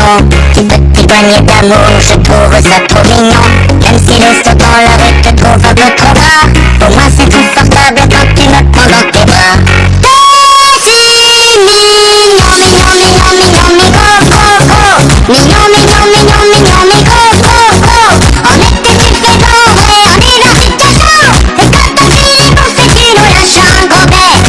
mignon. Tes petits poignets d'amour, je trouve ça trop mignon. Même si le saut dans la rue te trouve un peu trop gras, pour moi c'est confortable quand tu me prends dans tes bras. T'es si mignon, mignon, mignon, mignon, mais gros, gros, gros. Mignon, mignon, mignon, mignon, mais gros, gros, gros. En été tu fais bon vrai, en hiver tu te chaud. Et quand t'as fini pour c'est tu nous lâches un gros bec.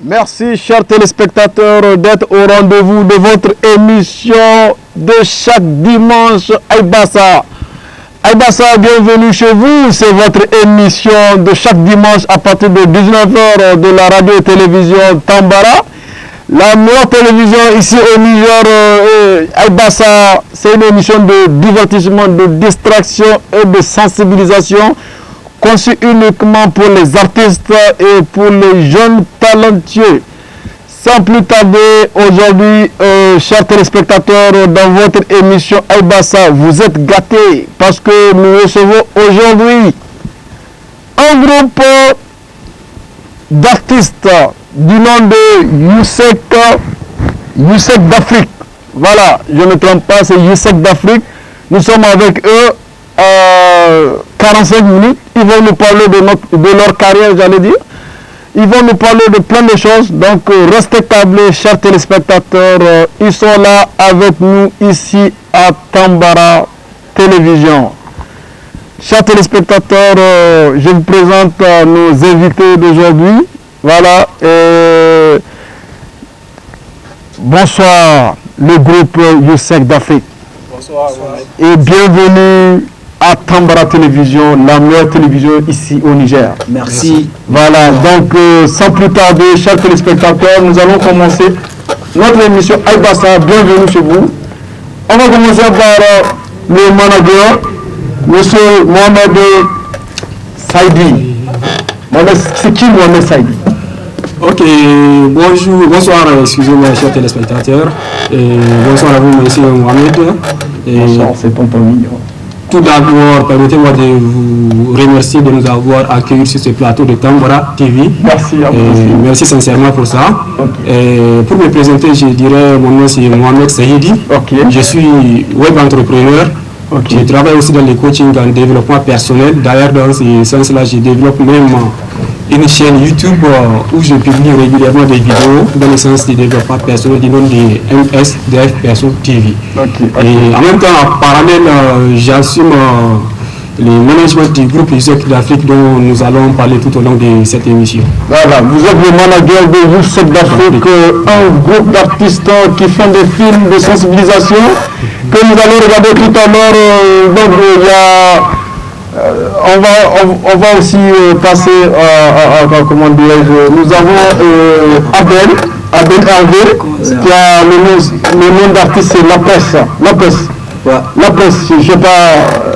Merci chers téléspectateurs d'être au rendez-vous de votre émission de chaque dimanche Aïbassa. Aïbassa, bienvenue chez vous, c'est votre émission de chaque dimanche à partir de 19h de la radio et télévision Tambara. La meilleure télévision ici au Niger, Aïbassa, c'est une émission de divertissement, de distraction et de sensibilisation conçu uniquement pour les artistes et pour les jeunes talentueux. Sans plus tarder, aujourd'hui, chers téléspectateurs, dans votre émission Aïbassa, vous êtes gâtés parce que nous recevons aujourd'hui un groupe d'artistes du nom de Youssek d'Afrique. Voilà, je ne me trompe pas, c'est Youssek d'Afrique. Nous sommes avec eux 45 minutes. Ils vont nous parler de leur carrière, j'allais dire. Ils vont nous parler de plein de choses. Donc, restez câblés, chers téléspectateurs. Ils sont là avec nous ici à Tambara Télévision. Chers téléspectateurs, je vous présente nos invités d'aujourd'hui. Voilà. Bonsoir, le groupe Youssek d'Afrique. Bonsoir. Et bienvenue à Tambara Télévision, la meilleure télévision ici au Niger. Merci. Voilà, donc sans plus tarder, chers téléspectateurs, nous allons commencer notre émission Aïbassa. Bienvenue chez vous. On va commencer par le manager, monsieur Mohamed Saïdi. C'est qui Mohamed Saïdi? Ok, bonsoir, excusez-moi, chers téléspectateurs. Et bonsoir à vous, monsieur Mohamed. Bonsoir, c'est tonton Mignon. Tout d'abord, permettez-moi de vous remercier de nous avoir accueillis sur ce plateau de Tambara TV. Merci à vous. Merci sincèrement pour ça. Okay. Et pour me présenter, je dirais mon nom c'est Mohamed Saïdi. Okay. Je suis web entrepreneur. Okay. Je travaille aussi dans le coaching en développement personnel. D'ailleurs, dans ce sens-là, je développe même une chaîne YouTube où je publie régulièrement des vidéos dans le sens du développement personnel du nom de MSDF Person TV. Okay. Et en même temps, en parallèle, j'assume le management du groupe Youssek d'Afrique dont nous allons parler tout au long de cette émission. Voilà, vous êtes le manager de Youssek d'Afrique, un groupe d'artistes qui font des films de sensibilisation que nous allons regarder tout à l'heure. Donc il y a... on va aussi passer à comment dirais-je, nous avons Abel Hervé, qui a le nom d'artiste, c'est La Presse. Ouais. La Presse, je ne sais pas,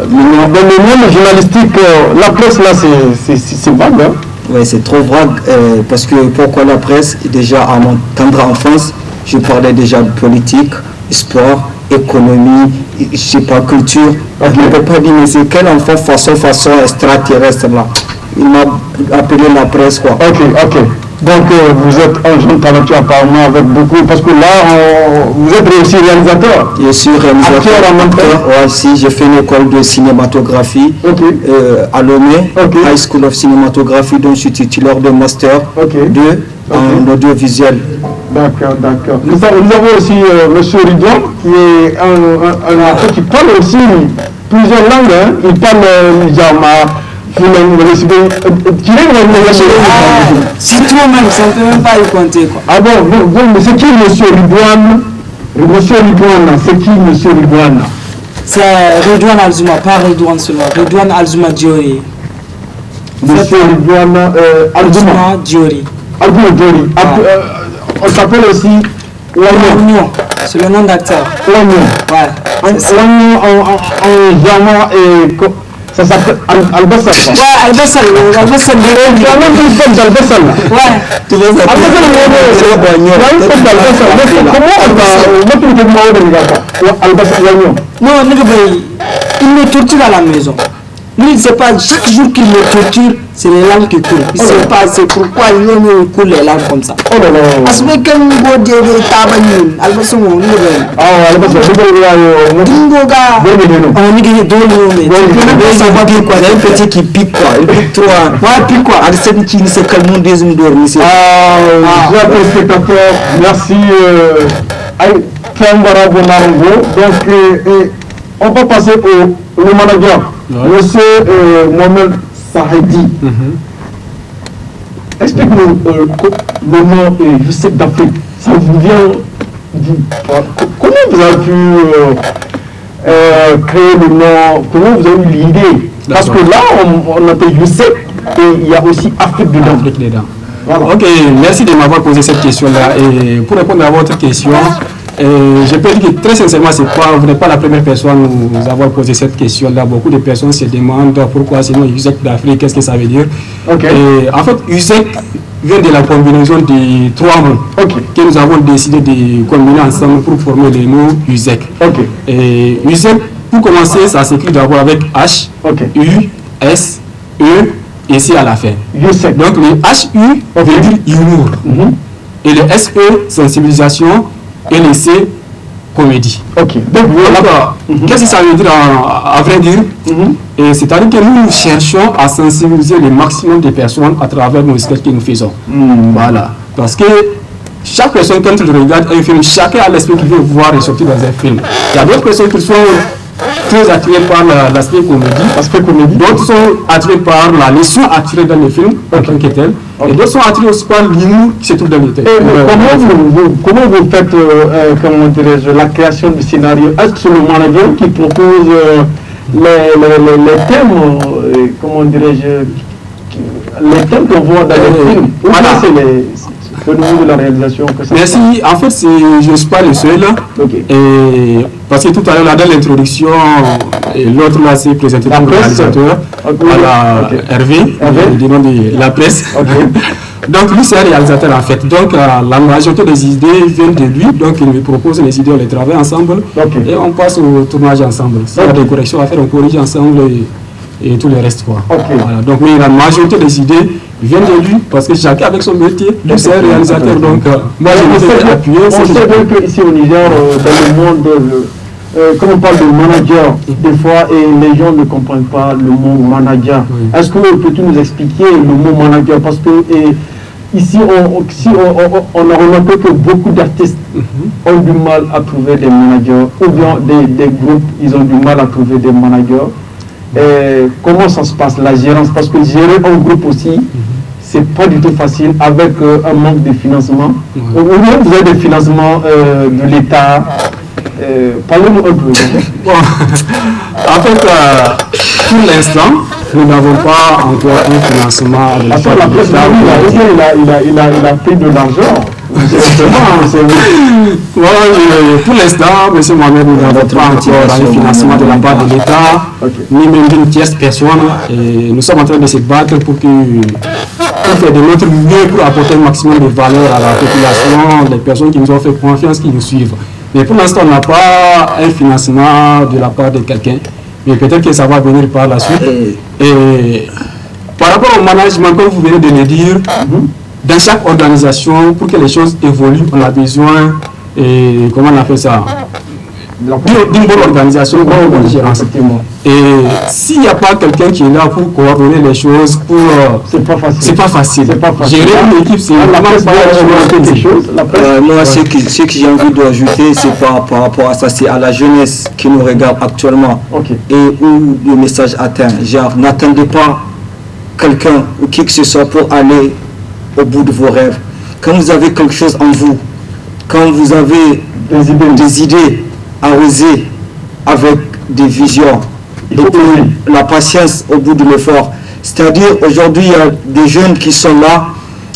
dans le monde journalistique, La Presse là c'est vague. Hein? Oui, c'est trop vague, parce que pourquoi La Presse? Déjà à mon tendre enfance, je parlais déjà de politique, sport, économie, je sais pas, culture. Okay. Je ne peux pas dire, mais c'est quel enfant façon extraterrestre là. Il m'a appelé La Presse quoi. Ok. Donc vous êtes un jeune talentueux apparemment avec beaucoup, parce que là vous êtes aussi réalisateur. Je suis réalisateur. Ouais, si, j'ai fait une école de cinématographie à Lomé, High School of Cinématographie, dont je suis titulaire de master 2 en audiovisuel. D'accord. Nous avons aussi M. Ridwan, qui est un acteur qui parle aussi plusieurs langues. Hein. Il parle Jama, si toi-même, ça ne peut même pas y compter quoi. Ah bon, mais c'est qui M. Ridwan? C'est qui M. Ridwan? C'est Ridwan Alzuma, pas Ridwan seulement. Ridwan Alzuma Diori. M. Ridwan Alzuma Diori. On s'appelle aussi L'Oignon. C'est le nom d'acteur. L'Oignon. Ouais. L'Oignon en Jama et Ça s'appelle Al-Bassal. Ouais, Al-Bassal. Al-Bassal. Tu as même une femme d'Al-Bassal. Ouais. Tu vois ça? Al-Bassal, non, il me torture à la maison. Lui, il ne sait pas, chaque jour qu'il me torture, c'est les larmes qui coulent. Il ne sait pas, c'est pourquoi il me coule les larmes comme ça. Oh là là. Parce que quand il go de tabanine, Al-Bassal, on un petit qui pique quoi, il pique trop. Ouais, pique quoi. Arsène qui ne sait quel monde des hommes dorment. Chers téléspectateurs, merci Kambara Bonarongo. Donc, on va passer au manager, monsieur Mohamed Sahedi. Explique-nous le nom Youssef d'Afrique. Ça vous vient comment vous avez pu créer le nom? Comment vous avez eu l'idée? Parce que là, on appelle Youssef et il y a aussi Afrique dedans. Voilà. Ok, merci de m'avoir posé cette question-là. Et pour répondre à votre question, je peux dire que très sincèrement, vous n'êtes pas la première personne à nous avoir posé cette question-là. Beaucoup de personnes se demandent pourquoi sinon Youssef d'Afrique, qu'est-ce que ça veut dire. Et en fait, Youssef vient de la combinaison de trois mots que nous avons décidé de combiner ensemble pour former le mot Youssef. Et Youssef, pour commencer, ça s'écrit d'abord avec H, U, S, E, et C à la fin. Donc le HU veut dire humour. Et le SE, sensibilisation, et le C, comédie. Donc voilà. Qu'est-ce que ça veut dire à vrai dire? C'est-à-dire que nous cherchons à sensibiliser le maximum de personnes à travers nos sketchs que nous faisons. Voilà. Parce que chaque personne, quand elle regarde un film, chacun a l'esprit qu'il veut voir ressortir dans un film. Il y a d'autres personnes qui sont très attirés par l'aspect comédie, d'autres sont attirés par la leçon attirée dans le film en tant que tel, et d'autres sont attirés aussi par l'humour qui se trouve dans le texte. Comment vous faites la création du scénario? Est-ce que c'est le manager qui propose les thèmes, les thèmes qu'on voit dans le film, ou bien c'est au niveau de la réalisation que ça? Merci. En fait, je ne suis pas le seul. Et parce que tout à l'heure, dans l'introduction, l'autre là s'est présenté comme réalisateur. Hervé, du nom de la presse. Donc lui, c'est un réalisateur en fait. Donc la majorité des idées viennent de lui. Donc il me propose les idées, on les travaille ensemble. Et on passe au tournage ensemble. S'il y a des corrections à faire, on corrige ensemble et tout le reste. Voilà. Donc mais la majorité des idées viennent de lui parce que chacun avec son métier. Lui, c'est un réalisateur. Donc moi, je vais appuyer. On sait bien qu'ici au Niger, dans le monde, quand on parle de manager, des fois, et les gens ne comprennent pas le mot manager. Est-ce que peux-tu nous expliquer le mot manager? Parce que ici, on a remarqué que beaucoup d'artistes ont du mal à trouver des managers, ou bien des groupes, ils ont du mal à trouver des managers. Comment ça se passe, la gérance? Parce que gérer un groupe aussi, c'est pas du tout facile avec un manque de financement. Ou bien vous avez des financements de l'État. Parlez-nous un peu. En fait, pour l'instant, nous n'avons pas encore un financement de l'État. La presse, il a pris de l'argent. Pour l'instant, M. Mohamed, nous n'avons pas encore un financement de la part de l'État, ni même d'une tierce personne. Et nous sommes en train de se battre pour faire de notre mieux pour apporter un maximum de valeur à la population, les personnes qui nous ont fait confiance, qui nous suivent. Mais pour l'instant, on n'a pas un financement de la part de quelqu'un. Mais peut-être que ça va venir par la suite. Et par rapport au management, comme vous venez de le dire, dans chaque organisation, pour que les choses évoluent, on a besoin, comment on appelle ça, d'une bonne organisation, d'une bonne gérance. Et s'il n'y a pas quelqu'un qui est là pour coordonner les choses, c'est pas facile. Gérer une équipe, c'est vraiment pas quelque chose. Moi, ce que j'ai envie d'ajouter, c'est par rapport à ça, c'est à la jeunesse qui nous regarde actuellement et où le message atteint. Genre, n'attendez pas quelqu'un ou qui que ce soit pour aller au bout de vos rêves. Quand vous avez quelque chose en vous, quand vous avez des idées à oser avec des visions et la patience au bout de l'effort. C'est-à-dire aujourd'hui il y a des jeunes qui sont là,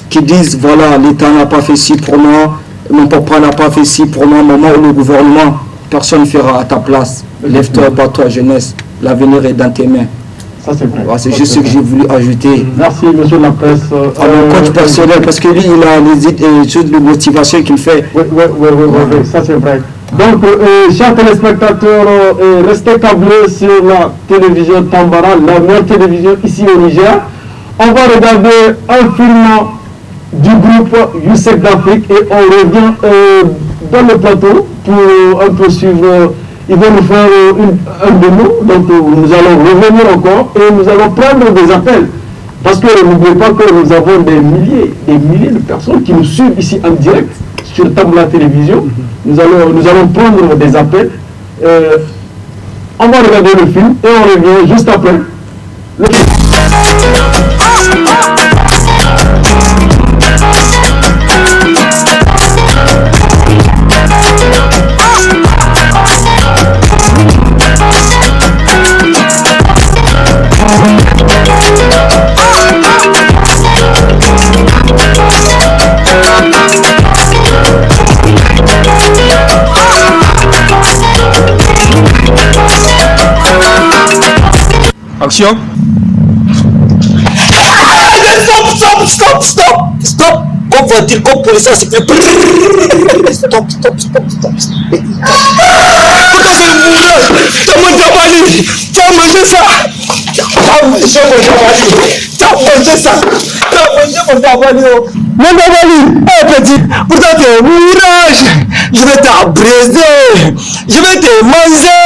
qui disent voilà, l'État n'a pas fait ci pour moi, mon papa n'a pas fait ci pour moi, maman ou le gouvernement, personne ne fera à ta place. Lève-toi, bats-toi jeunesse, l'avenir est dans tes mains. Ça, c'est vrai. Voilà, c'est juste ce que j'ai voulu ajouter. Merci, monsieur la presse. À mon coach personnel, parce que lui, il a les choses de motivation qu'il fait. Oui, ça c'est vrai. Donc, chers téléspectateurs, restez câblés sur la télévision Tambara, la meilleure télévision ici au Niger. On va regarder un film du groupe Youssef d'Afrique et on revient dans le plateau pour un peu suivre. Ils vont nous faire un démo, donc nous allons revenir encore et nous allons prendre des appels. Parce que n'oubliez pas que nous avons des milliers de personnes qui nous suivent ici en direct sur Tambara Télévision. Nous allons prendre des appels. On va regarder le film et on revient juste après. Action. Stop. Comme voiture, comme policier, c'est fait. Stop. Pourquoi c'est le bourrage? Tu as mangé ça. Tu as mangé mon tabali. Mon tabali, petit, pourtant tu es bourrage. Je vais t'abraiser. Je vais te manger.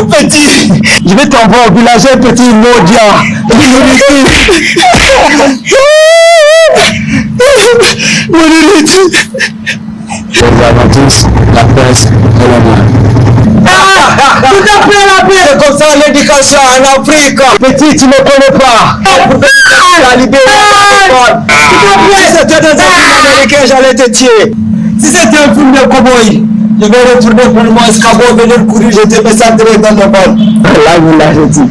Petit, je vais t'envoyer au village, petit Modia. Bonjour à tous, la presse et la main. Tout à fait la paix. C'est comme ça l'éducation en Afrique. Petit, tu ne connais pas. La libération. Si c'était des films américains, j'allais te tuer. Si c'était un film de cowboy, je vais retourner pour mon escabeau, venir courir, je te mets ça direct dans le bol. Là, je dis.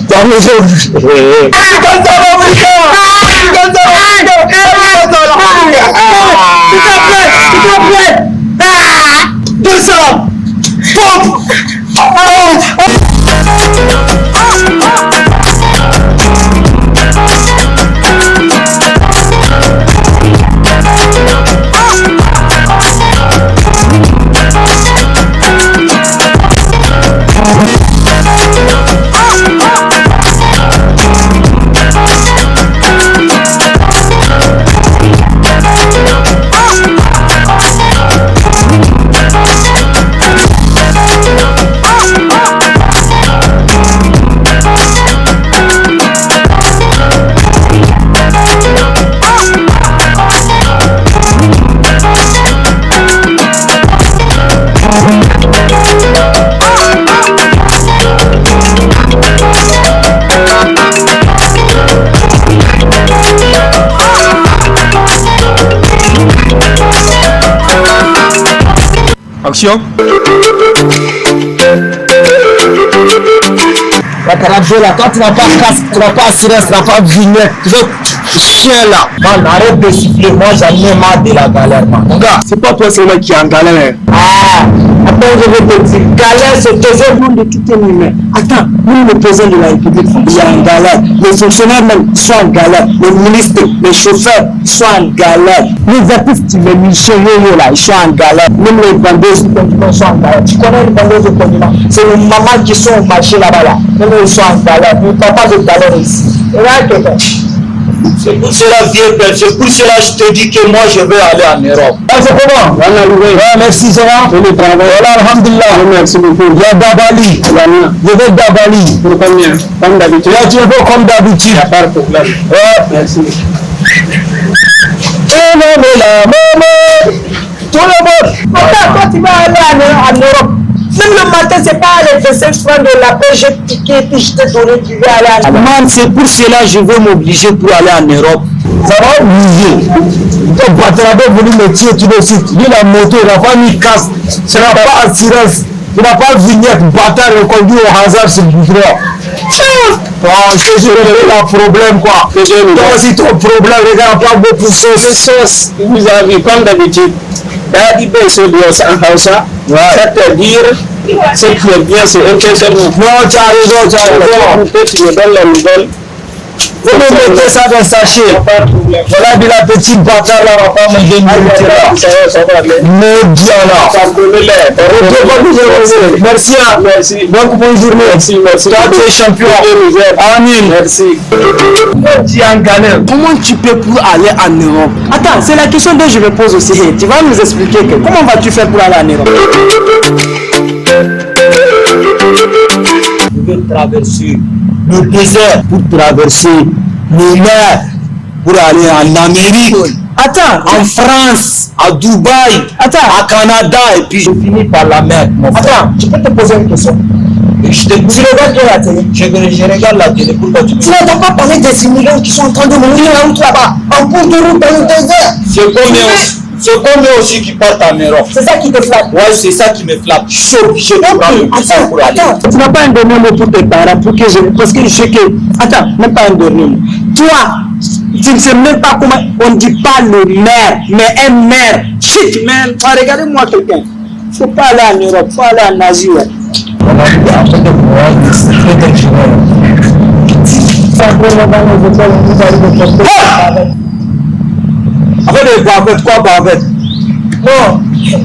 Tu as raison. C'est comme ça, l'Afrique. S'il te plaît. Descends. Pop. Action. La radio là, quand tu n'as pas casque, tu n'as pas assurance, tu n'as pas vignette, tu veux chien là. Man, arrête de siffler, moi j'en ai marre de la galère, man. Mon gars, C'est pas toi seulement qui est en galère. ah, attends, je vais te dire, galère c'est toujours monde de tout un humain. Attends, nous le président de la République, il y a une galère. Les fonctionnaires même sont en galère. Les ministres, les chauffeurs sont en galère. Les artistes, les musiciens là, ils sont en galère. Même les vendeuses de condiments sont en galère. Tu connais les vendeuses de condiments? C'est les mamans qui sont au marché là-bas là. Même ils sont en galère. Ils ne parlent pas de galère ici. Et là, quelqu'un. C'est pour cela, vieux père, c'est pour cela que je te dis que moi je vais aller en Europe. Ah, c'est comment? Merci, Zora. Voilà, alhamdulillah. Merci beaucoup. Il y a Dabali. Je vais Dabali. Pour combien? Comme d'habitude. Là, tu veux comme d'habitude. Il n'y a pas de problème. Ouais. Merci. Et maman. Tout le monde. Attends, quand tu vas aller en Europe, même le matin, c'est pas les 25 francs de la paix, j'ai piqué, puis je t'ai donné, tu vas aller en Europe. Man, c'est pour cela que je vais m'obliger pour aller en Europe. Ça va obliger. Ton patron va venir me tuer tout de suite. Lui, la moto, il n'a pas mis casque. Tu n'as pas assurance. Tu n'as pas vignette. Bâtard, il conduit au hasard sur le goudron. Oh, je te jure, il a un problème quoi. Toi aussi, ton problème, regarde pas beaucoup de sauce. Vous avez, comme d'habitude, Dadi Beso Dios en Hausa, c'est-à-dire Ce qui est bien, c'est ok, c'est bon. Non, tu as raison, tu as raison. Tu me donnes la nouvelle. Vous me mettez ça dans le sachet. Voilà de la petite bâtard là, on va pas manger une nourriture là. Média là. Merci. Merci. Donc bonne journée. Merci. Merci. Toi tu es champion. Amin. Merci. Tu es en galère. Comment tu peux pour aller en Europe? Attends, c'est la question que je me pose aussi. Tu vas nous expliquer que comment vas-tu faire pour aller en Europe? Je vais traverser le désert pour traverser les mers pour aller en Amérique. Attends, en France, à Dubaï, attends, à Canada et puis je finis par la mer. Attends, je peux te poser une question. Tu regardes la télé? Je regarde la télé. Pourquoi tu n'entends pas parler des immigrants qui sont en train de mourir en route là-bas, en cours de route dans le désert? C'est combien aussi qui partent en Europe? C'est ça qui te flatte? Ouais, c'est ça qui me flatte. Je suis obligé de prendre pour aller. Attends, tu n'as pas un dernier mot pour tes parents, pour que je... Parce que je sais que... Attends, même pas un dernier mot. Toi, tu ne sais même pas comment... On ne dit pas le maire, mais un maire. Shit, man. Regardez-moi quelqu'un. Il ne faut pas aller en Europe, il faut aller en Asie. Ouais. Avec des bavettes, quoi bavette? Non,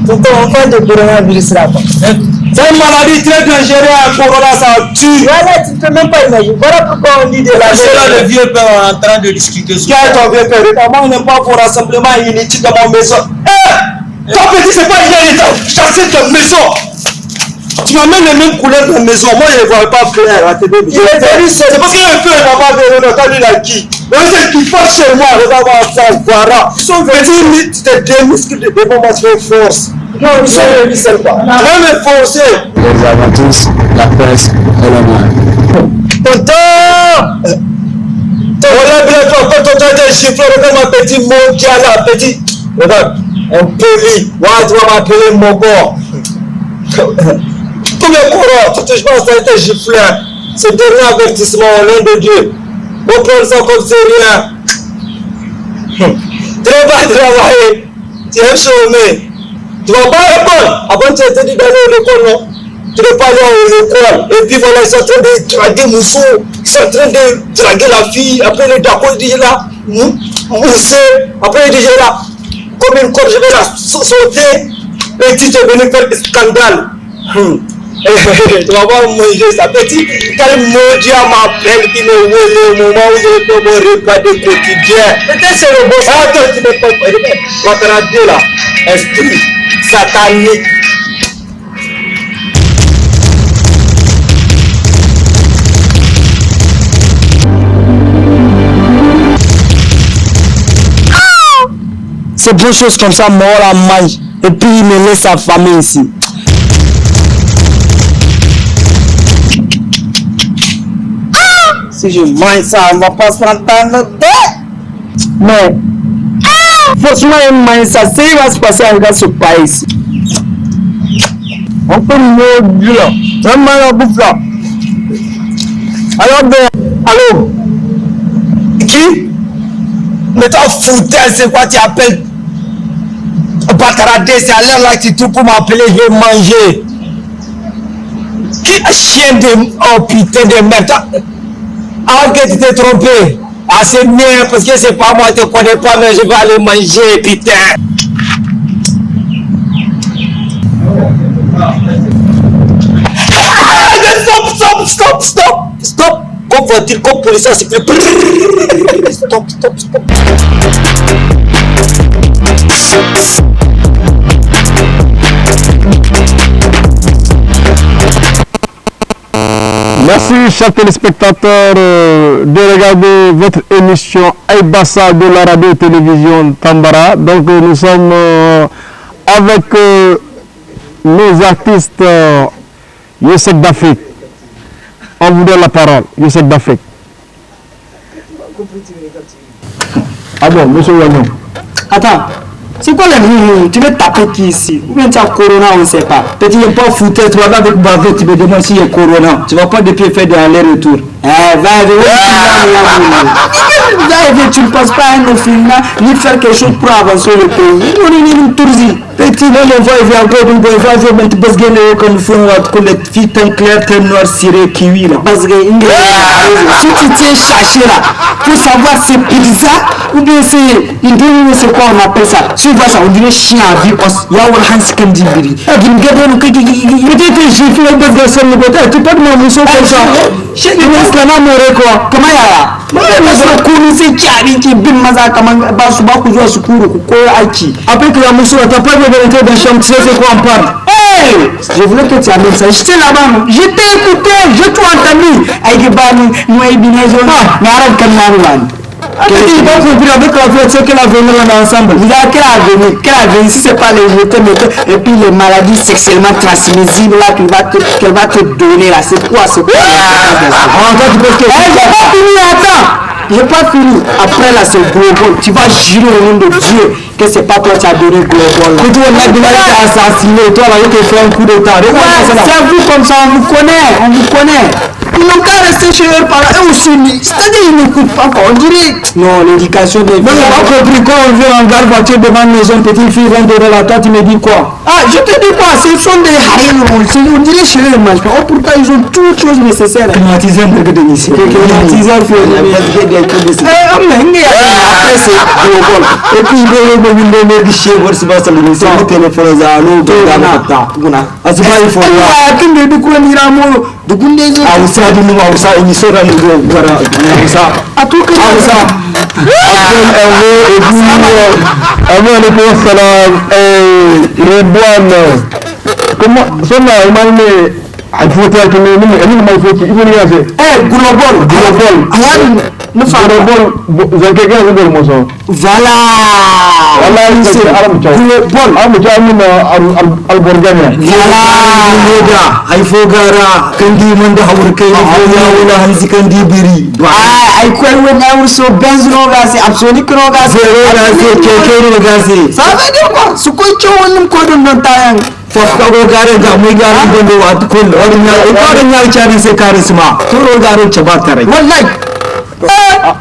on fait de coronavirus là. C'est une maladie très dangereuse, corona, ça tue. Voilà, tu ne peux même pas imaginer. Voilà pourquoi on dit de la... C'est là le vieux père en train de discuter. Qui est ton vieux père? Moi, on n'aime pas pour rassemblement inutile dans ma maison. Hé! Ton petit, c'est pas inutile. Chasser ta maison. Tu m'amènes les mêmes couleurs de la maison. Moi, je ne vois pas clair à tes bébés. C'est parce qu'il y a un peu de maman de quand il a qui. Mais c'est qui passe chez moi, on va voir ça, voilà. Ils sont venus, tu te démuscles de déformation force. Non, ils sont venus seuls pas. Même forcé. Les avantages, la presse et la main. Tonton! Voilà, bien, quand tonton était chiffré, regarde ma petite mondiale, la petite. Regarde, un peli. Ouais, tu vas m'appeler mon corps. Tous les courants, tu touches pas à ça, t'es giflé. C'est dernier avertissement au nom de Dieu. On prend ça comme c'est rien. Tu vas pas travailler. Tu es chômé. Tu vas pas à l'école. Avant, tu étais dit d'aller à l'école, non? Tu n'es pas allé à l'école. Et puis voilà, ils sont en train de draguer Moussou. Ils sont en train de draguer la fille. Après, le d'accord, il dit là. Moussé. Après, il dit là. Comme une corde, je vais la sauter. Et tu es venu faire un scandale. Tu vas pas manger ça. Petit, quel maudit m'appelle qui me voit au moment où je peux me regarder quotidien. Peut-être c'est le boss. Attends, tu ne peux pas. Va te rater là. Esprit satanique. C'est deux choses comme ça, mort à mange. Et puis il me laisse sa famille ici. Si je mange ça, on va pas s'entendre. Mais, franchement, il mange ça. C'est ce qui va se passer avec ce pays ici. On peut maudire là. On mange la bouffe là. Alors, allô? Qui? Mais toi, foutais, c'est quoi tu appelles? Bataradé, c'est à l'heure là que tu trouves pour m'appeler, je vais manger. Qui chien de... Oh putain de merde. Ah, que tu t'es trompé. Ah, c'est bien, parce que c'est pas moi, je te connais pas, mais je vais aller manger, putain. Ah, stop. Comme voiture, comme policier, c'est fait. Stop. Merci, chers téléspectateurs, de regarder votre émission Aïbassa de la radio-télévision Tambara. Donc, nous sommes avec nos artistes Youssef d'Afrique. On vous donne la parole, Youssef d'Afrique. Ah bon, monsieur Wagnon. Attends, c'est quoi le tu veux taper qui ici? Ou bien tu as corona, on ne sait pas. Petit, il n'est pas foutu, tu vas avec bavette, tu me demandes s'il y a corona. Tu ne vas pas depuis faire de aller-retour. Tu ne passes pas un film ni faire quelque chose pour avancer le pays. Petit, non, on va y encore une fois, on va mettre parce que comme il faut les filles teint clair, teint noir, ciré, kiwi là. Parce que si tu t'es cherché là, pour savoir c'est pizza ou bien c'est quoi on appelle ça. Si tu vois ça, on dirait chien à vie, il y a un hans kandibiri. Peut-être que j'ai fait un peu de ça, tu peux me mousser comme ça. Chez les Musulmans, quoi. Comment il y a là? C'est qui bin maza kaman ba su ba ku zuwa su kuru ku koyo aiki après que la mousseau t'as pas besoin d'entrer dans la chambre, tu sais c'est quoi on parle. Hey, je voulais que tu amènes ça, j'étais là-bas, je t'ai écouté, je t'ai entendu avec bani nous et binezo mais arrête comme marouane. Il va compris avec la vie, c'est que l'avenir on est ensemble. Vous avez quel avenir si c'est pas les jeter et puis les maladies sexuellement transmissibles là qu'elle va te donner là, c'est quoi J'ai pas fini, attends. J'ai pas fini. Après là, c'est global. Tu vas jurer au nom de Dieu que c'est pas toi qui as donné global. Que toi, on a assassiné. Toi, là, il te fait un coup d'état. C'est vous comme ça, on vous connaît. Ils n'ont qu'à rester chez eux par là. Eux aussi, c'est-à-dire ils n'écoutent pas. On dirait. Non, l'éducation des filles. Mais on n'a pas compris quand on vient en garde voiture devant une maison, petite fille rentre de la toi, tu me dis quoi? Ah, je te dis quoi? Ce sont des haïens. On dirait chez eux, mange pas. Oh, pourtant, ils ont toutes choses nécessaires. Climatiseur, un peu de lycée. Climatiseur, après, c'est global. Et puis, il y a des chiens, voir si c'est le lycée. Le téléphone, il faut comment Fafkago gare ga muy gare gondo wat kul ordinary chari se charisme turo gare chabatare wallahi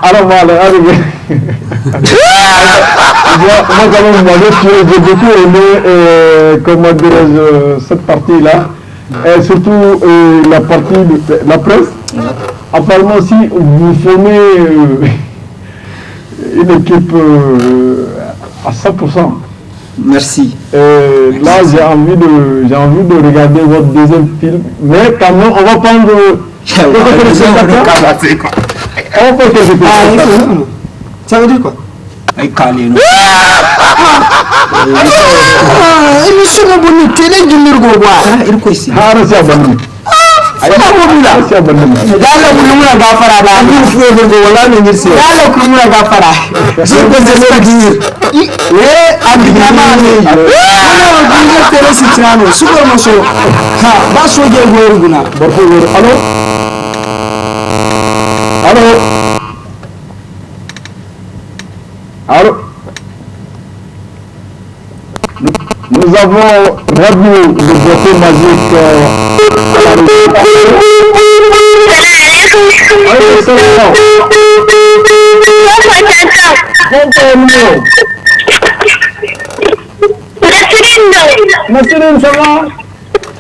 alors voilà moi quand même j'ai beaucoup aimé comment dirais-je cette partie là et surtout la partie de la presse. Apparemment si vous formez une équipe à 100%. Merci. Là, j'ai envie de regarder votre deuxième film, mais quand même, on va prendre. Ça veut dire quoi? Allô? Nous avons Radio de Beauté Magique. Nasrin, ça va?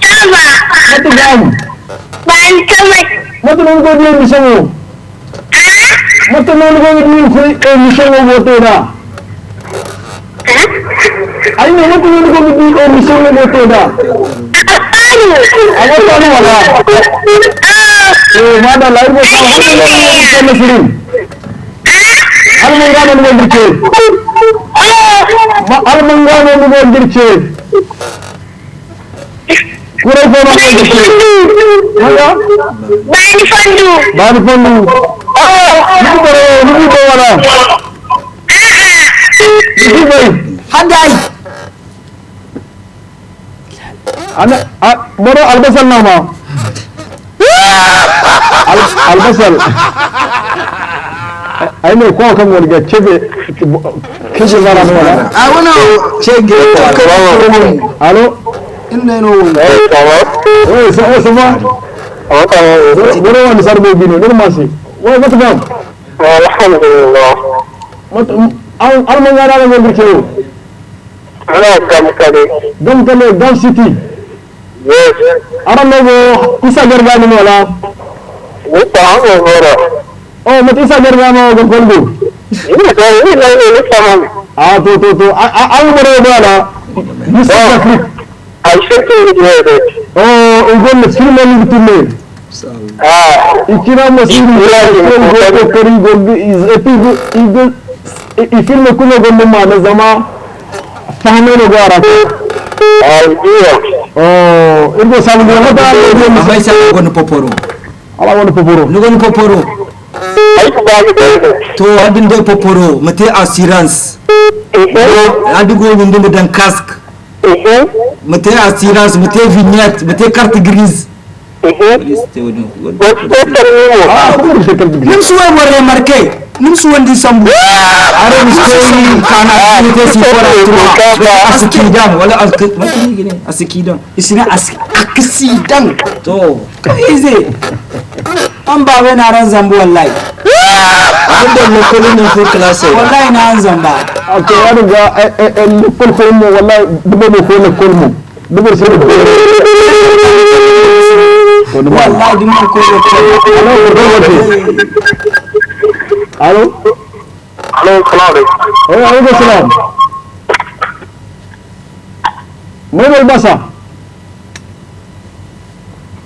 Ça va. Maintenant, on va dire émission. Maintenant, on va dire émission au vote là. Aïe, mais maintenant, on va dire émission au vote là. Madam, live was albasal nama albasal ay ne ko kan wani ga kebe mara wala I wanna check it. Allô? Inna no. Oui, ça va? Boro wani sarbo bino, nir masi. Wai mata gam. Alhamdulillah. Al mangana na ngir kewo. Ana Gamkale. Gamkale, Gam City. Yes. Ara logo isa gargani wala. Wuta hango gora. Oh, mata isa gargama Gamkale. Ini sama. Ah, to. Al moro wala. Musa Afrique. Aisha ke Oh, ugol filme ni bitule. Ikira masini ya kari gobi i filme kuma gobi ma na zama fahimai na gwara. Oh, irgo samu da mata ne mai sai gonu poporo ala wani poporo. ni gonu poporo to adin do poporo mate assurance adigo ndu dan casque mate assurance mate vignette mate carte grise nim suwa more marqué nim suwa ndi sambu are miskoni kana mate si fora tuma askidan wala askidan isina aksidan to easy an ba wai na ran zambu wallahi wanda lokacin ne ko class wallahi na an zamba Okay, ya riga kol mo wallahi dubo mo ko kolmo. Dubo sai ko. wallahi din ko Allo? Hello, Claude. Oh, alaikum salam. Mai basa.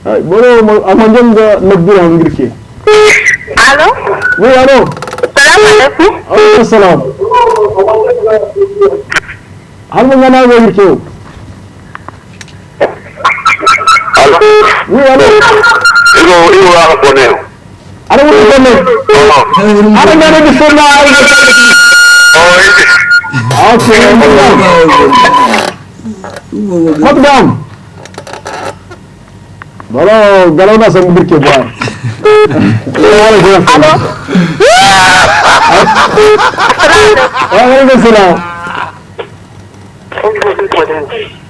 Ay, boro amanjam da nabdura ngirke. Allô? Oui, allô? Salam alaikum. Alaikum salam. Hal mo ngana go ngirke. Hello. Oui, allô? Igo ala kone. Ara mo ngone. Ara ngana di sonna ay. Okay. What down? Bolo galona sang ngirke ba. Allô? Waalaikum salam.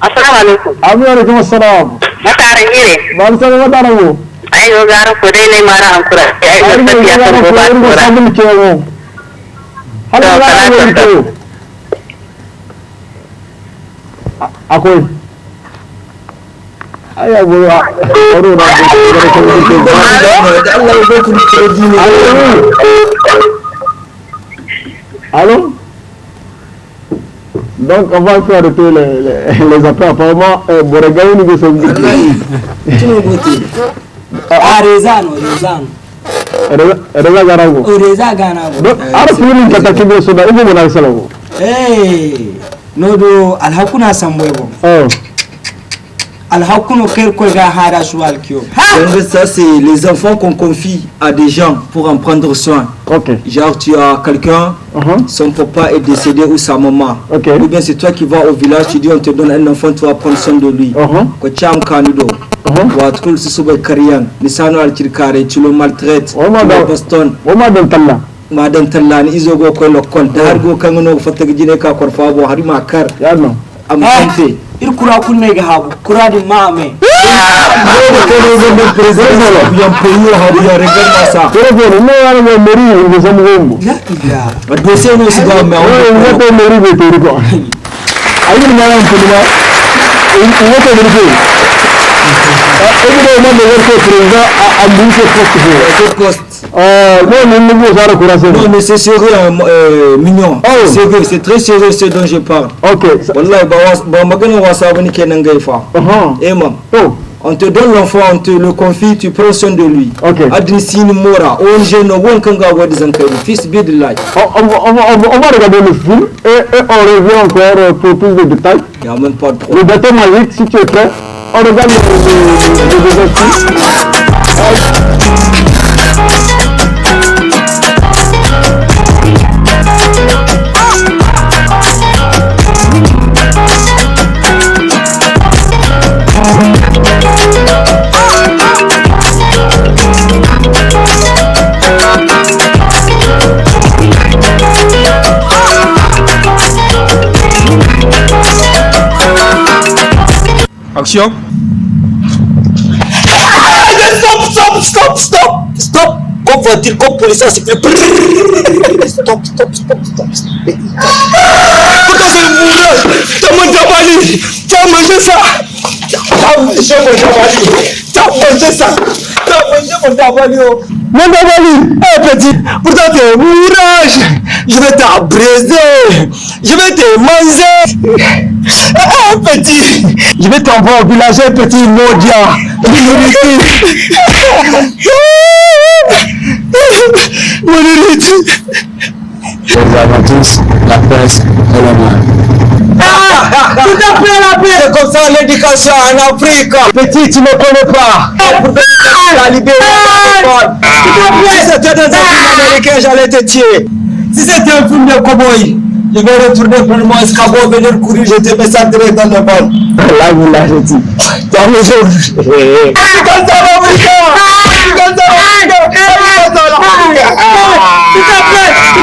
Assalamu alaikum. Waalaikum assalam. Matare ngire. Bal sa ma darago. Ayo gara fode ne mara ankura. Ayo tafiya ta ko ba ankura. Sabun kewo. Hala ga ko. Akoy. Aya go ya. Oro na Allah ya ku credit ne Allô? Donc on va faire arrêter les appels apparemment Boregaï nous sommes Reza Garago. Reza Ganago. Donc ara film kata kibo soda ibo mona salago. Nodo alhakuna samwebo. Oh. Alhakuno kerko ga hara shual kyo. Donc ça c'est les enfants qu'on confie à des gens pour en prendre soin. OK. Genre tu as quelqu'un, son papa est décédé ou sa maman. OK. Ou bien c'est toi qui vas au village, tu dis on te donne un enfant, tu vas prendre soin de lui. Ko cham kanudo. Wa tkul susuba kariyan, lisano al kirkare, tu le maltraites, tu le baston. Oma dan talla. Madan talla ni izo go ko lokon dar go kangono fatag jine ka korfa bo harima kar. Ya no. Am kante. Ir kura kunne ga habu, kura di mame. Bien payé habu ya regarde ça. Téléphone no ya no meri ngo samu gombo. La ila. Ba dossier no siga me Oh, ko meri be tori ko. Ayi na yan fulma. Wo ko meri ko. Évidemment, de votre président a bougé Quel poste? Non, mais c'est sérieux, mignon. C'est c'est très sérieux ce dont je parle. Ok. Wallahi, on te donne l'enfant, on te le confie, tu prends soin de lui. Ok. Adrissine Mora, ONG no one kanga wadi zankai, fils bidillah. On va regarder le film et on revient encore pour plus de détails. Il n'y a même pas de problème. Le bâton magique, si tu es prêt, on regarde le Action. Stop. Comme voiture, comme policier, c'est fait. Stop. Pourquoi c'est le bourreau? T'as mangé ça. Mon Dabali, petit, pourtant t'es un bourrage. Je vais t'abraiser. Je vais te manger. Petit, je vais t'envoyer au village, petit Modia. Les avantages, la presse et la main. Tout à fait la paix. C'est comme ça l'éducation en Afrique. Petit, tu ne connais pas. La libération. Si c'était dans un film américain, j'allais te tuer. Si c'était un film de cowboy, je vais retourner pour mon escabeau, venir courir, je te mets ça direct dans le bol. Là, vous l'avez dit. Dans le jour. S'il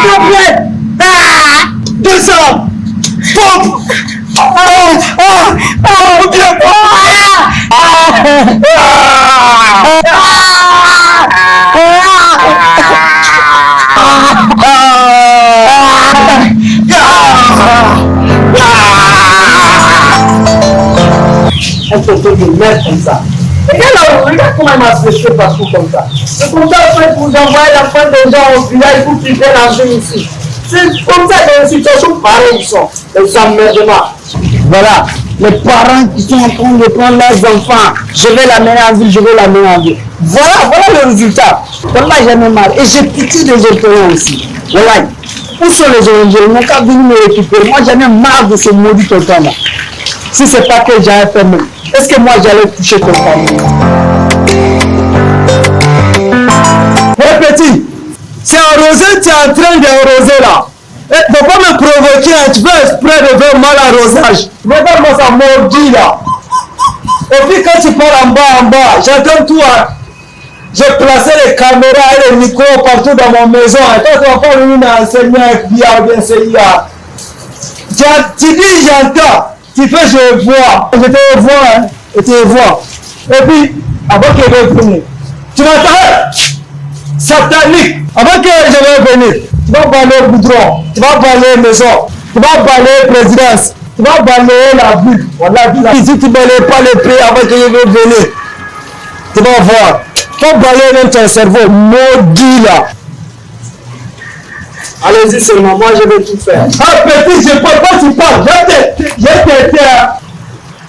te plaît. 200. Pompe. Un peu de merde comme ça. Regarde comment il m'a séché partout comme ça. C'est comme ça en fait, vous envoyez la fin des gens au village pour qu'ils viennent manger ici. C'est comme ça dans une situation pareille ils sont. Les emmerdements. Voilà, les parents qui sont en train de prendre leurs enfants. Je vais l'amener en ville, Voilà le résultat. Voilà, j'en ai marre. Et j'ai pitié des orphelins aussi. Voilà. Où sont les ONG? Ils n'ont qu'à venir me récupérer. Moi, j'en ai marre de ce maudit tonton-là. Si c'est pas que j'avais fait même, est-ce que moi j'allais toucher ton famille? Hé petit, c'est arrosé, tu es en train d'arroser là. Ne faut pas me provoquer, tu fais exprès de faire mal arrosage. Regarde-moi ça maudit là. Et puis quand tu pars en bas, j'entends tout. Hein. J'ai placé les caméras et les micros partout dans mon maison. Et toi, tu vas pas venir m'enseigner FBI ou bien CIA. Tu dis j'entends. Tu fais je vois, je te vois, hein, et tu vois. Et puis, avant que je vais venir, tu m'entends? Satanique, avant que je vais venir, tu vas balayer le goudron, tu vas balayer la maison, tu vas balayer la présidence, tu vas balayer la ville. Voilà, si tu ne balayes pas les pays avant que je vais venir, tu vas voir. Tu vas balayer même ton cerveau, maudit là. Allez-y seulement, moi je vais tout faire. Ah petit, je ne parle pas, tu parles. Je t'ai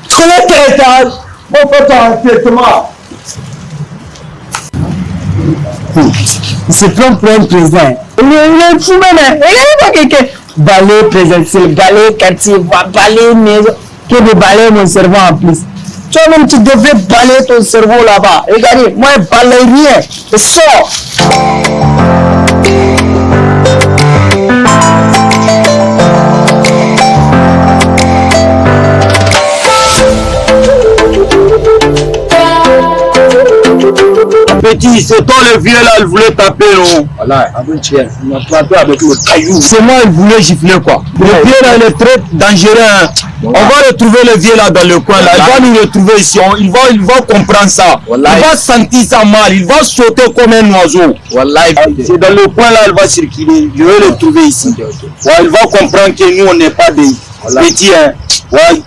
tu connais quel étage? On fait ton traitement. C'est plein pour un président. Il est fou maintenant. Regardez pas quelqu'un. Balai présidentiel, balai quartier, balai maison. Que de balayer mon cerveau en plus. Toi-même, tu devrais balayer ton cerveau là-bas. Regardez, moi je balaye rien. Je sors. Petit, c'est toi le vieux là, il voulait taper, non? Voilà, avant-hier, il m'a frappé avec le caillou. C'est moi, il voulait gifler quoi. Le vieux là, il est très dangereux. Hein. On va retrouver le vieux là dans le coin là. Il va nous retrouver ici. Il va comprendre ça. Il va sentir ça mal. Il va sauter comme un oiseau. C'est dans le coin là, il va circuler. Je vais le trouver ici. Ouais, il va comprendre que nous, on n'est pas des petits. Hein. Ouais.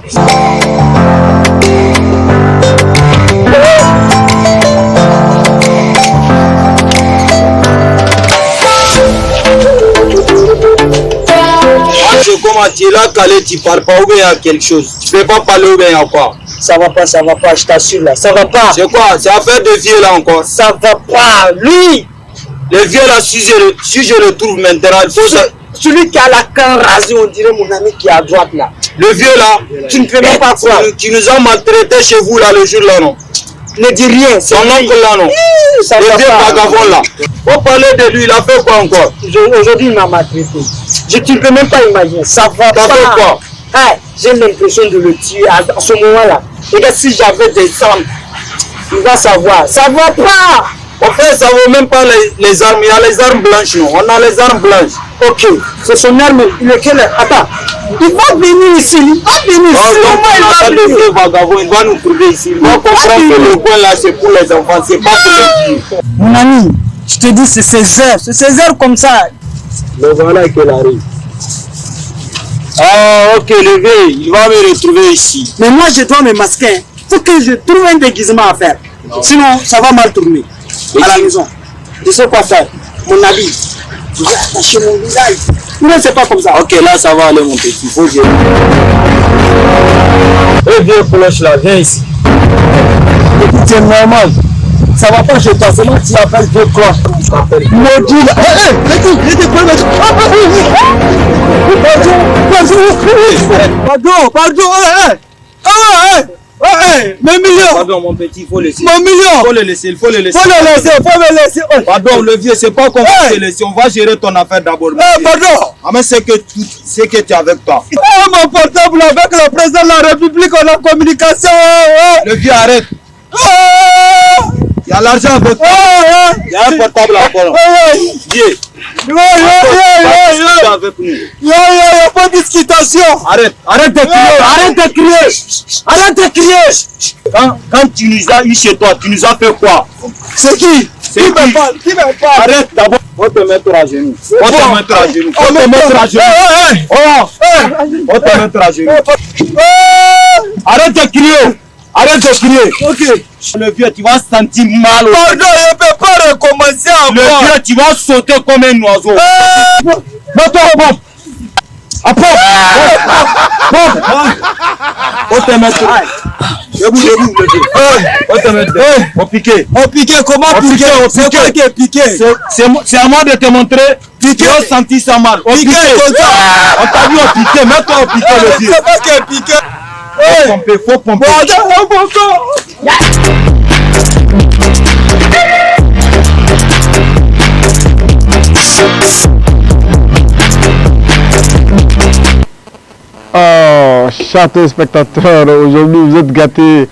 Comment tu es là, calé, tu parles pas ou bien il y a quelque chose. Tu peux pas parler ou bien il y a quoi? Ça va pas, je t'assure là, ça va pas. C'est quoi? C'est affaire de vieux là encore. Ça va pas, lui. Le vieux là, si je le trouve maintenant, il faut celui qui a la canne rasée, on dirait mon ami qui est à droite là. Le vieux là, tu ne peux même pas croire. Qui nous a maltraité chez vous là le jour là, non? Ne dis rien, c'est ton oncle là, non? Le vieux vagabond là. Faut parler de lui, il a fait quoi encore? Aujourd'hui, il m'a maltraité. Tu ne peux même pas imaginer. Ça va pas. Quoi? Hey, j'ai l'impression de le tuer à ce moment-là. Regarde, si j'avais des armes, il va savoir. Ça va pas. En fait, ça vaut même pas les armes. Il y a les armes blanches. Non. On a les armes blanches. Ok, c'est son arme. Lequel? Attends. Il va venir ici. Il va venir ici. Il va nous trouver ici. Il va comprendre que le coin là, c'est pour les enfants. C'est pas pour les filles. Mon ami, je te dis, c'est 16 heures. C'est 16 heures comme ça. Mais voilà qu'il arrive. Ah, ok, le vieux, il va me retrouver ici. Mais moi, je dois me masquer. Faut que je trouve un déguisement à faire. Sinon, ça va mal tourner. À la maison. Je sais quoi faire. Mon habit. Je vais attacher mon visage. Non, c'est pas comme ça. Ok, là, ça va aller, mon petit. Faut que je... Eh bien, cloche là, viens ici. C'est normal. Ça va pas chez toi. C'est moi qui appelle deux cloches. Maudit là. Pardon. Mais million. Pardon, mon petit, il faut le laisser. Mon million. Il faut le laisser. Faut me laisser. Pardon, le vieux, c'est pas qu'on va te laisser. On va gérer ton affaire d'abord. Pardon. Ah, mais c'est que tu es avec toi. Mon portable avec le président de la République, on a communication. Le vieux, arrête. Il y a l'argent avec toi. Il y a un portable encore. Vieux. Avec nous. Il n'y a pas de discutation. Arrête de crier. Quand tu nous as eu chez toi, tu nous as fait quoi? C'est qui? Qui me parle? Arrête d'abord. Faut te mettre à genoux. Faut te mettre à genoux. Arrête de crier. Ok. Le vieux, tu vas sentir mal. Pardon, je ne peux pas recommencer encore. Le vieux, tu vas sauter comme un oiseau. Mets-toi au bombe. Après. Faut te mettre. Debout, le vieux. Faut te mettre. Au piqué. Comment piquer? C'est quoi qui est piqué? C'est à moi de te montrer. Tu vas sentir ça mal. Au piqué. On t'a vu au piqué. Mets-toi au piqué, le vieux. C'est pas qui est piqué. Faut pomper. Oh, chers téléspectateurs, aujourd'hui vous êtes gâtés.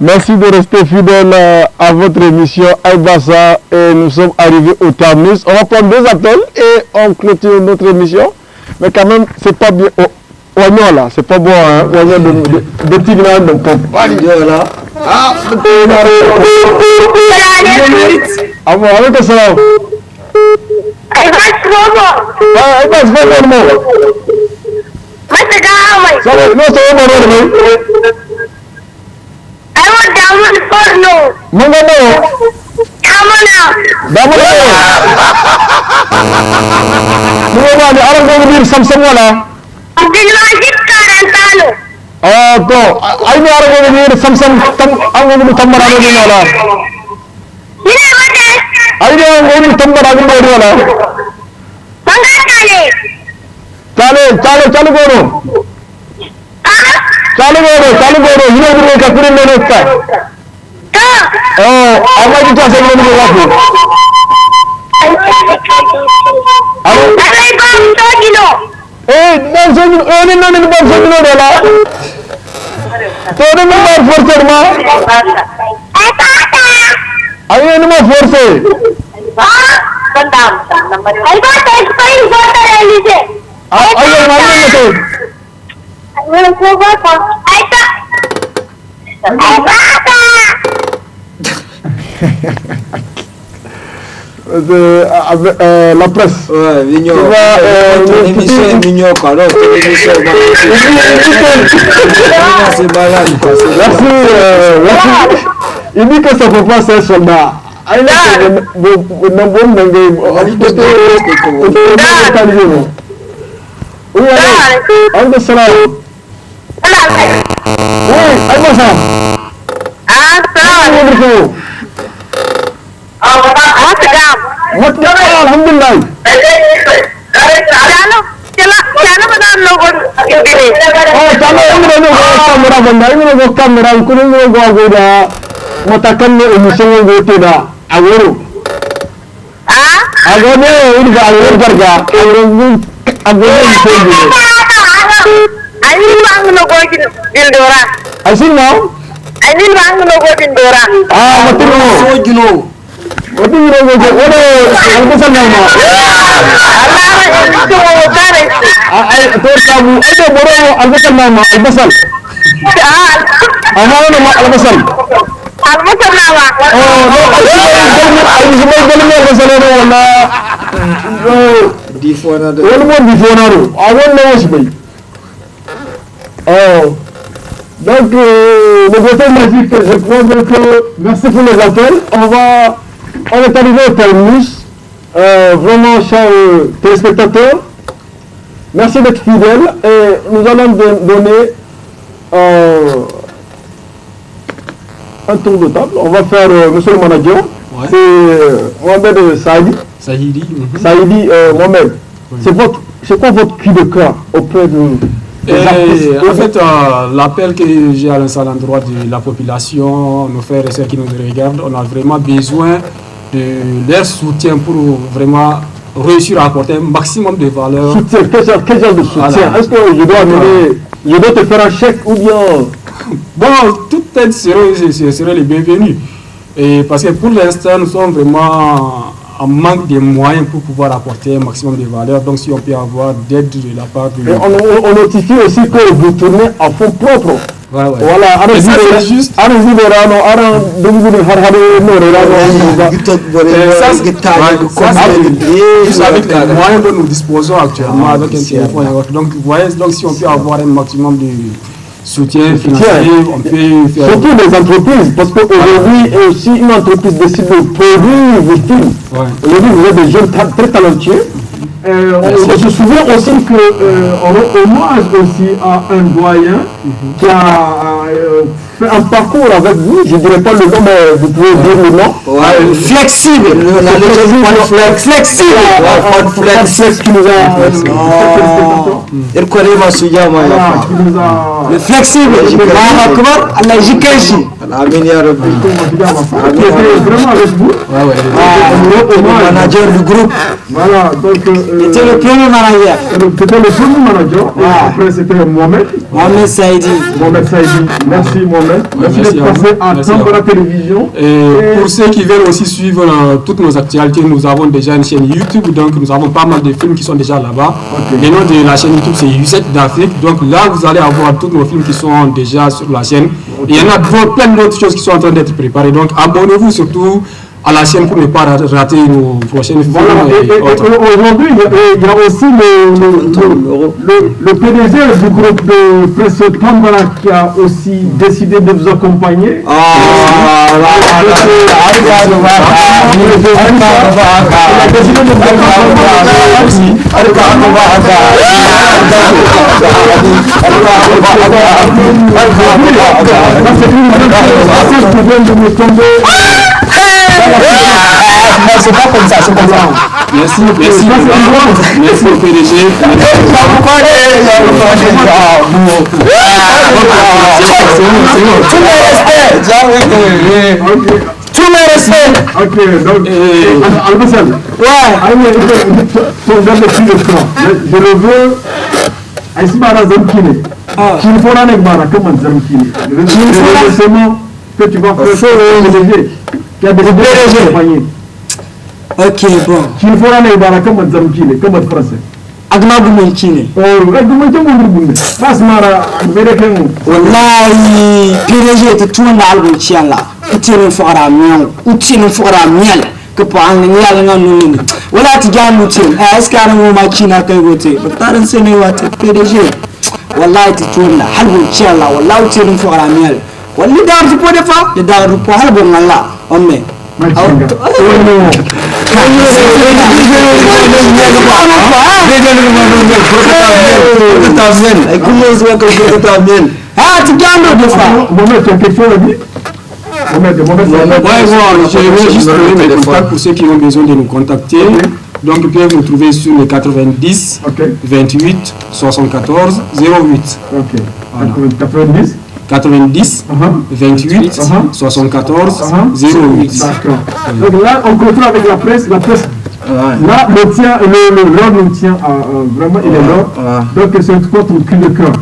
Merci de rester fidèles à votre émission Aïbassa et nous sommes arrivés au terminus. On va prendre 2 appels et on clôture notre émission. Mais quand même, c'est pas bien. Oignon là, c'est pas bon, hein. Oignon de petits grains de pompe. Là. Ah, bon, avec le salam. Non, c'est bon, oh, to. Ay, may araw ko ni Samsung ang ano tamara ni wala. Ay, ang tamara ni wala. Chalo goro. Hino guru ka purin na nesta. Oh, ama kita sa mo ni wala. Dan so ni no ni ban so ni wala. Todo me va force ma. Ay ni ma force. La presse. Ouais, mignon. Ton émission est mignon, quoi. Non, ton émission est c'est malade. Merci. Il dit que ça ne peut pas ser soldat. Alhamdulillah. Matakan ni emission yang gue tidak awal. Agaknya ini gak awal kerja. Agaknya bisa gitu. Ini bang nogokin Dildora. Asin mau? Ini bang nogokin Dora. Betul. So, you know. Donc, le bouton magique, je crois que merci pour les appels. On est arrivé au terminus. Vraiment, chers téléspectateurs, merci d'être fidèles. Et nous allons donner un tour de table. On va faire monsieur le manager. Ouais. C'est Mohamed Saïdi. Saïdi. Saïdi Mohamed. Oui. C'est quoi votre cri de cœur auprès de en fait, l'appel que j'ai à l'endroit de la population, nos frères et sœurs qui nous regardent, on a vraiment besoin de leur soutien pour vraiment réussir à apporter un maximum de valeur. Soutien, quel genre de soutien? Voilà. Est-ce que je dois te faire un chèque ou bien... Bon, toute aide serait les bienvenus. Et parce que pour l'instant, nous sommes vraiment en manque de moyens pour pouvoir apporter un maximum de valeur. Donc si on peut avoir d'aide de la part de... On notifie aussi que vous tournez à fonds propres. Ouais. Voilà, c'est juste... C'est avec les moyens que nous disposons actuellement avec un téléphone et autres. Donc, vous voyez, si on peut avoir un maximum de soutien financier, on peut faire... Surtout les entreprises, parce qu'aujourd'hui, si une entreprise décide de produire vos films, aujourd'hui vous êtes des jeunes très talentueux. On se souvient aussi qu'on rend hommage aussi à un doyen qui a fait un parcours avec vous. Je ne dirais pas le nom, mais vous pouvez dire le nom. Flexible. Flexible. Flex qui nous a... Le flexible. Amin ya Rabbi. Qui était vraiment avec vous. Le manager du groupe. Voilà, donc... C'était le premier manager. C'était le premier manager. Après, c'était Mohamed. Mohamed Saïdi. Mohamed Saïdi. Merci Mohamed. Merci d'être passé à temps de la télévision. Et pour ceux qui veulent aussi suivre toutes nos actualités, nous avons déjà une chaîne YouTube. Donc, nous avons pas mal de films qui sont déjà là-bas. Le nom de la chaîne YouTube, c'est U7 d'Afrique. Donc là, vous allez avoir tous nos films qui sont déjà sur la chaîne. Et il y en a plein d'autres choses qui sont en train d'être préparées. Donc, abonnez-vous surtout à la chaîne pour ne pas rater nos prochaines vidéos. Aujourd'hui, il y a aussi le PDG du groupe de presse Tambara qui a aussi décidé de vous accompagner. C'est pas comme ça, c'est comme ça. Merci au PDG. Tous mes respects. Ok, donc, Al-Bassal. Ton gars de plus de camp. Je le veux. Aïsmara Zamkine. Tu ne feras pas Bara, comment Zamkine. Je veux que tu vas faire PDG. Qui a décidé de accompagner. Ok, bon. Tu ne feras pas Bara, comment Zamkine, comment français. Agmagumen Kine. Agmagumen Kine. Asmara, Agmagumen. Wallahi, PDG te tourne dans le chien là. Utile fora miel. Utile fora miel. Que pour un miel non non. Voilà, tu gagnes utile. Est-ce qu'il y a un machine qui est voté? Peut-être c'est ne wat PDG. Wallahi te tourne là. Halbu chien là. Wallahi utile fora miel. Wallahi dar tu peux défendre. Le dar pour halbu là. On met. Ah, tu gagnes de fois. Mohamed, tu as quelque chose à dire? J'ai juste donné mes contacts pour ceux qui ont besoin de nous contacter. Donc, ils peuvent nous trouver sur le 90 28 74 08. Ok. 90 90 28 74 08. D'accord. Donc là, on continue avec la presse. La presse, là, l'ordre nous tient vraiment, il est là. Donc, c'est quoi ton cri de cœur?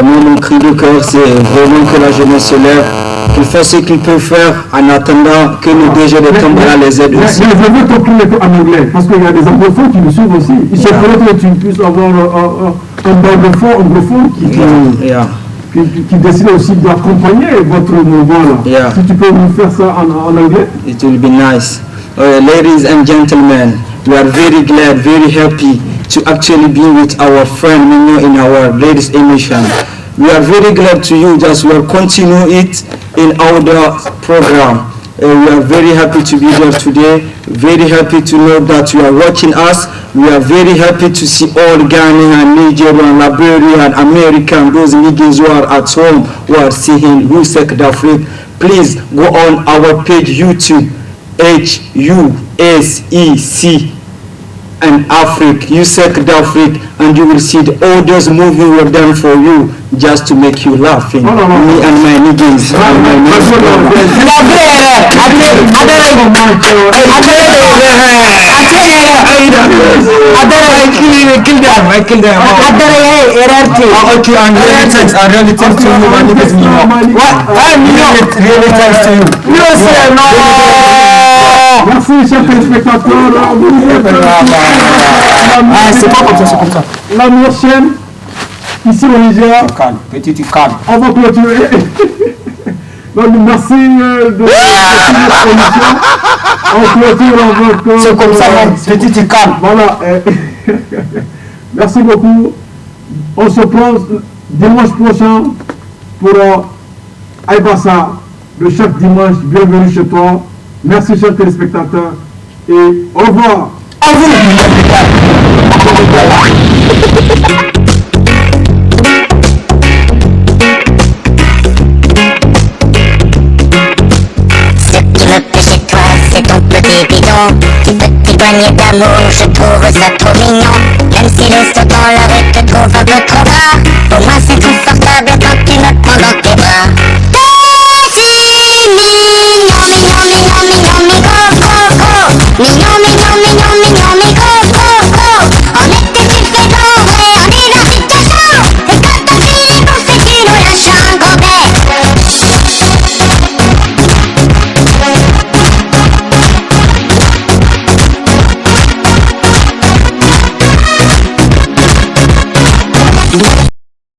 Mon cri de cœur, c'est vraiment que la jeunesse se lève Qu'ils fassent ce qu'ils peuvent faire en attendant que le DG de Tambara les aide aussi. Mais je veux compris en anglais, parce qu'il y a des anglophones qui nous suivent aussi. Il se pourrait que tu puisses avoir un anglophone qui décide aussi d'accompagner votre mouvement. Si tu peux nous faire ça en anglais. It will be nice. Ladies and gentlemen, we are very glad, very happy to actually be with our friend Mignon in our latest emission. We are very glad to you, just will continue it in our program. We are very happy to be there today, very happy to know that you are watching us. We are very happy to see all Ghanaian, Nigerian, Liberian, American, those niggas who are at home, who are seeing Husek D'Afrique. Please go on our page YouTube, HUSEC and Afrique, Husek D'Afrique, and you will see the orders moving were done for you just to make you laughing. Me and my niggas. Merci, chers téléspectateurs. C'est pas comme ça, c'est comme ça. La meilleure chaîne, ici au Niger. Calme, petit calme. On va clôturer. Donc, merci de cette émission. On clôture avec. C'est comme ça, petit calme. Voilà. Merci beaucoup. On se prend dimanche prochain pour Aïbassa, de chaque dimanche. Bienvenue chez toi. Merci, chers téléspectateurs. Et au revoir. À vous. Ce qui me plaît chez toi, c'est ton petit bidon. Tes petits poignets d'amour, je trouve ça trop mignon. Même si le saut dans la rue te trouve un peu trop bas, pour moi c'est confortable quand tu me prends dans tes bras. T'es si mignon, mignon, mignon, mignon, mignon, gros, gros. Mignon, mignon, mignon, mignon, mignon, gros, gros. En été tu fais bon vrai, en hiver tu te chaud. Et quand t'as fini pour c'est tu nous lâches un gros bec.